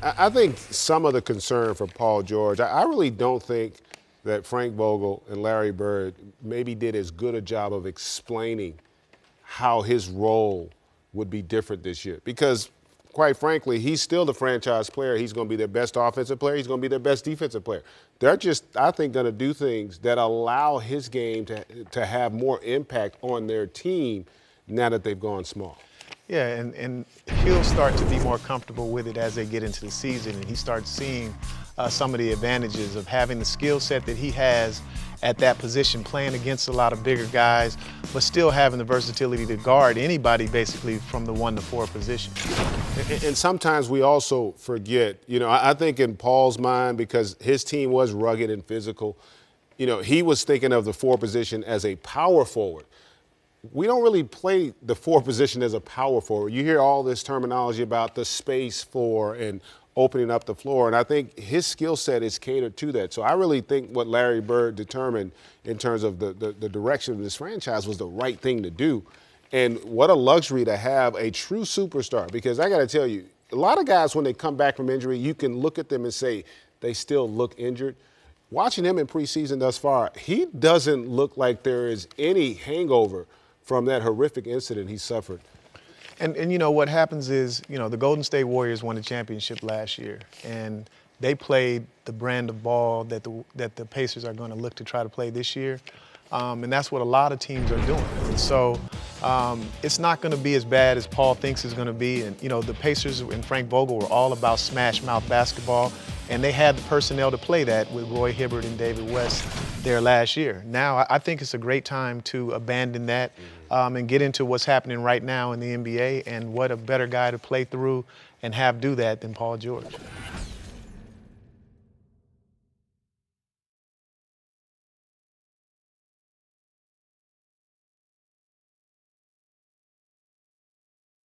I think some of the concern for Paul George, I really don't think that Frank Vogel and Larry Bird maybe did as good a job of explaining how his role would be different this year. Because, quite frankly, he's still the franchise player. He's going to be their best offensive player. He's going to be their best defensive player. They're just, I think, going to do things that allow his game to have more impact on their team now that they've gone small. Yeah, and he'll start to be more comfortable with it as they get into the season, and he starts seeing some of the advantages of having the skill set that he has at that position, playing against a lot of bigger guys, but still having the versatility to guard anybody basically from the 1 to 4 position. And sometimes we also forget, I think in Paul's mind, because his team was rugged and physical, he was thinking of the 4 position as a power forward. We don't really play the 4 position as a power forward. You hear all this terminology about the space 4 and opening up the floor, and I think his skill set is catered to that. So I really think what Larry Bird determined in terms of the direction of this franchise was the right thing to do. And what a luxury to have a true superstar, because I got to tell you, a lot of guys, when they come back from injury, you can look at them and say they still look injured. Watching him in preseason thus far, he doesn't look like there is any hangover from that horrific incident he suffered. And what happens is, the Golden State Warriors won the championship last year, and they played the brand of ball that the Pacers are going to look to try to play this year. And that's what a lot of teams are doing. And so it's not going to be as bad as Paul thinks it's going to be. And, the Pacers and Frank Vogel were all about smash mouth basketball, and they had the personnel to play that with Roy Hibbert and David West there last year. Now, I think it's a great time to abandon that and get into what's happening right now in the NBA, and what a better guy to play through and have do that than Paul George.